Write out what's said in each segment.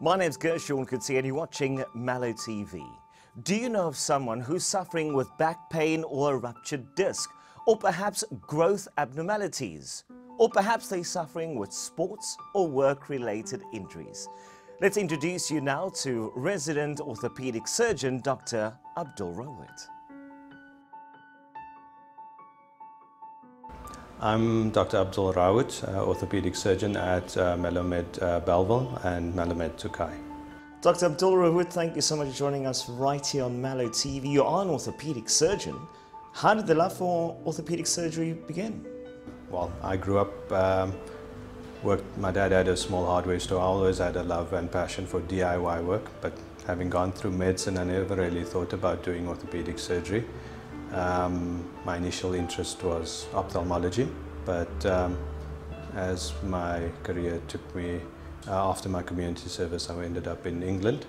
My name's Gershon Kutsi and you're watching MeloTV. Do you know of someone who's suffering with back pain or a ruptured disc? Or perhaps growth abnormalities? Or perhaps they're suffering with sports or work-related injuries? Let's introduce you now to resident orthopedic surgeon Dr. Abdul Rawoot. I'm Dr. Abdul Rawoot, orthopedic surgeon at MeloMed Belleville and MeloMed Tokai. Dr. Abdul Rawoot, thank you so much for joining us right here on MeloTV. You are an orthopedic surgeon. How did the love for orthopedic surgery begin? Well, I grew up, my dad had a small hardware store. I always had a love and passion for DIY work, but having gone through medicine, I never really thought about doing orthopedic surgery. My initial interest was ophthalmology, but as my career took me, after my community service, I ended up in England,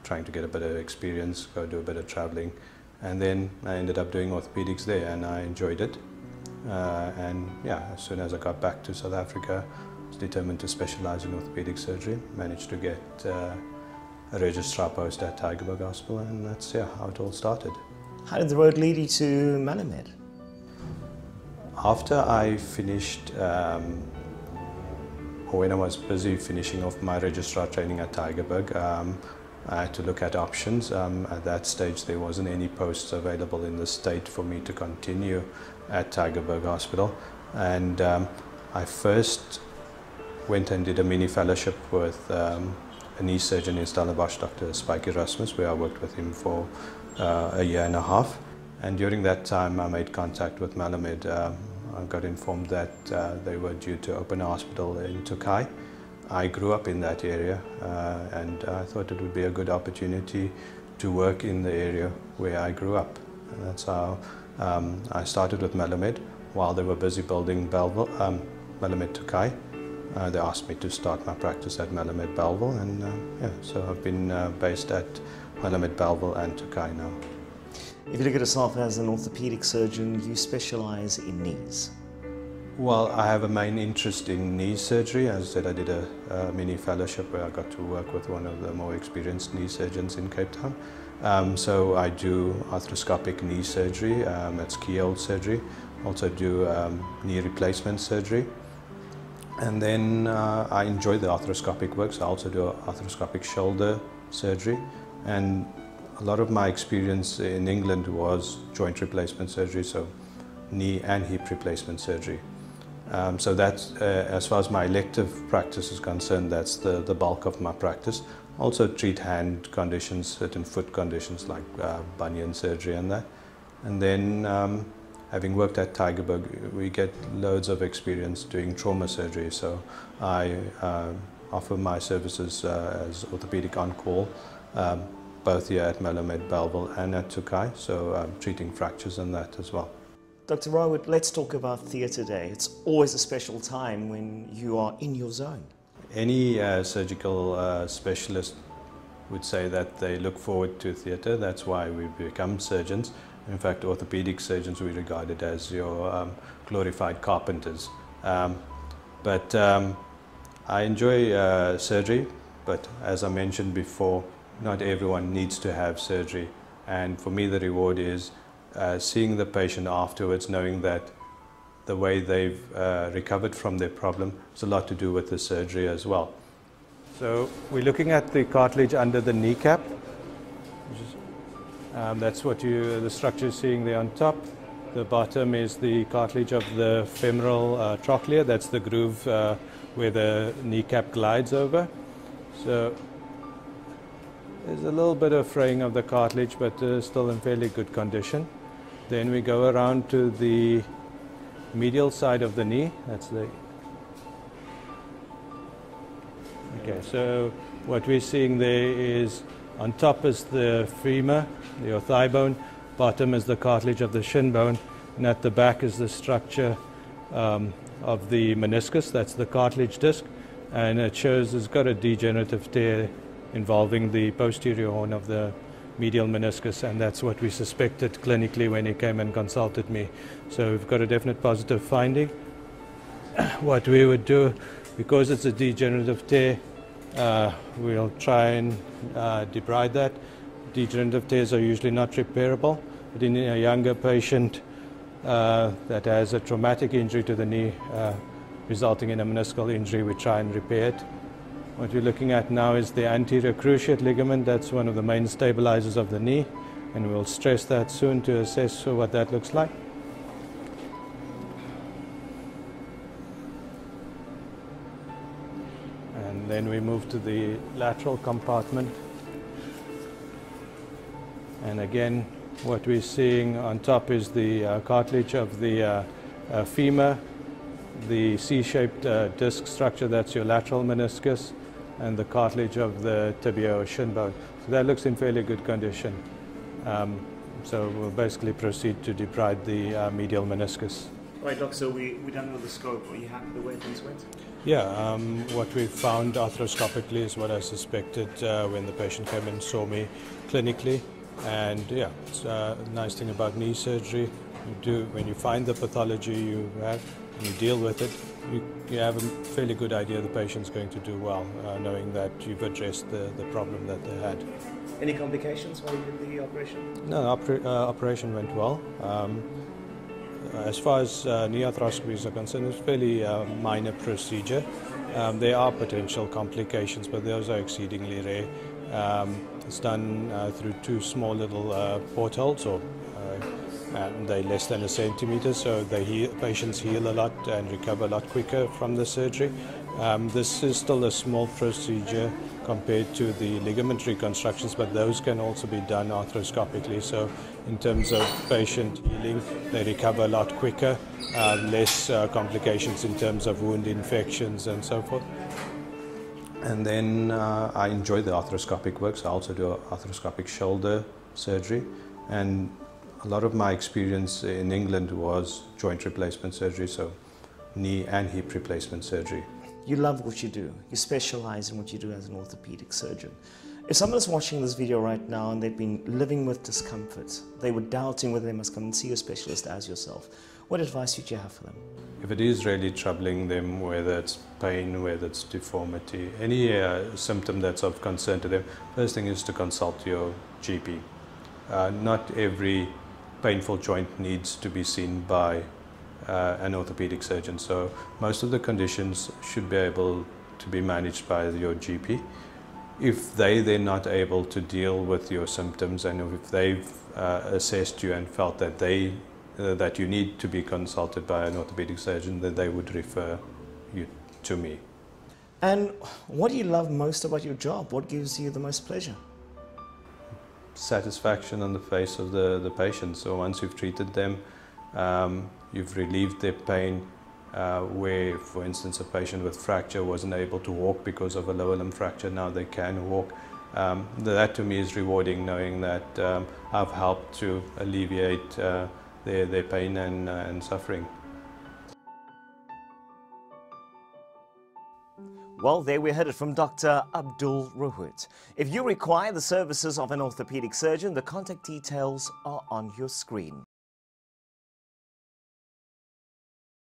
trying to get a bit of experience, go do a bit of traveling, and then I ended up doing orthopedics there, and I enjoyed it. And yeah, as soon as I got back to South Africa, I was determined to specialize in orthopedic surgery. Managed to get a registrar post at Tygerberg Hospital, and that's how it all started. How did the road lead you to MeloMed? After I finished, when I was busy finishing off my registrar training at Tygerberg, I had to look at options. At that stage, there wasn't any posts available in the state for me to continue at Tygerberg Hospital. And I first went and did a mini fellowship with a knee surgeon in Stellenbosch, Dr. Spike Erasmus, where I worked with him for a year and a half. And during that time, I made contact with MeloMed. I got informed that they were due to open a hospital in Tokai. I grew up in that area and I thought it would be a good opportunity to work in the area where I grew up. And that's how I started with MeloMed. While they were busy building Belleville, MeloMed Tokai, they asked me to start my practice at MeloMed Belleville, and so I've been based at MeloMed Belleville and Tokai now. If you look at yourself as an orthopedic surgeon, you specialize in knees. Well, I have a main interest in knee surgery. As I said, I did a mini fellowship where I got to work with one of the more experienced knee surgeons in Cape Town. So I do arthroscopic knee surgery, that's keyhole surgery. Also do knee replacement surgery. And then I enjoy the arthroscopic work, so I also do arthroscopic shoulder surgery. And a lot of my experience in England was joint replacement surgery, so knee and hip replacement surgery. So that's, as far as my elective practice is concerned, that's the bulk of my practice. Also treat hand conditions, certain foot conditions like bunion surgery and that. And then having worked at Tygerberg, we get loads of experience doing trauma surgery. So I offer my services as orthopedic on-call, both here at MeloMed Belleville and at Tokai, so treating fractures and that as well. Dr. Rawoot, let's talk about theatre day. It's always a special time when you are in your zone. Any surgical specialist would say that they look forward to theatre. That's why we become surgeons. In fact, orthopedic surgeons we regarded as your glorified carpenters. But I enjoy surgery, but as I mentioned before, not everyone needs to have surgery. And for me, the reward is seeing the patient afterwards, knowing that the way they've recovered from their problem has a lot to do with the surgery as well. So we're looking at the cartilage under the kneecap. That's what the structure is seeing there on top. The bottom is the cartilage of the femoral trochlea. That's the groove where the kneecap glides over. So there's a little bit of fraying of the cartilage, but still in fairly good condition. Then we go around to the medial side of the knee. That's the... Okay, so what we're seeing there is on top is the femur, your thigh bone. Bottom is the cartilage of the shin bone. And at the back is the structure of the meniscus. That's the cartilage disc. And it shows it's got a degenerative tear involving the posterior horn of the medial meniscus, and that's what we suspected clinically when he came and consulted me. So we've got a definite positive finding. What we would do, because it's a degenerative tear, we'll try and debride that. Degenerative tears are usually not repairable, but in a younger patient that has a traumatic injury to the knee resulting in a meniscal injury, we try and repair it. What we're looking at now is the anterior cruciate ligament. That's one of the main stabilizers of the knee, and we'll stress that soon to assess what that looks like. And then we move to the lateral compartment. And again, what we're seeing on top is the cartilage of the femur, the C-shaped disc structure, that's your lateral meniscus, and the cartilage of the tibia or shin bone. So that looks in fairly good condition. So we'll basically proceed to debride the medial meniscus. Right, Doc, so we're done with the scope. Are you happy the way things went? Yeah, what we found arthroscopically is what I suspected when the patient came and saw me clinically. And yeah, it's a nice thing about knee surgery. When you find the pathology you have and you deal with it, you have a fairly good idea the patient's going to do well, knowing that you've addressed the problem that they had. Any complications while you did the operation? No, the operation went well. As far as knee arthroscopies are concerned, it's a fairly minor procedure. There are potential complications, but those are exceedingly rare. It's done through two small little portholes, and they're less than a centimeter, so patients heal a lot and recover a lot quicker from the surgery. This is still a small procedure compared to the ligament reconstructions, but those can also be done arthroscopically. So in terms of patient healing, they recover a lot quicker, less complications in terms of wound infections and so forth. And then I enjoy the arthroscopic work, so I also do arthroscopic shoulder surgery. And a lot of my experience in England was joint replacement surgery, so knee and hip replacement surgery. You love what you do. You specialize in what you do as an orthopedic surgeon. If someone is watching this video right now and they've been living with discomfort, they were doubting whether they must come and see a specialist as yourself, what advice would you have for them? If it is really troubling them, whether it's pain, whether it's deformity, any symptom that's of concern to them, first thing is to consult your GP. Not every painful joint needs to be seen by an orthopedic surgeon, so most of the conditions should be able to be managed by your GP. If they're not able to deal with your symptoms, and if they've assessed you and felt that that you need to be consulted by an orthopedic surgeon, then they would refer you to me. And what do you love most about your job? What gives you the most pleasure? Satisfaction on the face of the patient. So once you've treated them, you've relieved their pain, where, for instance, a patient with fracture wasn't able to walk because of a lower limb fracture, now they can walk. That to me is rewarding, knowing that I've helped to alleviate their pain and suffering. Well, there we heard it from Dr. Abdul Rawoot. If you require the services of an orthopedic surgeon, the contact details are on your screen.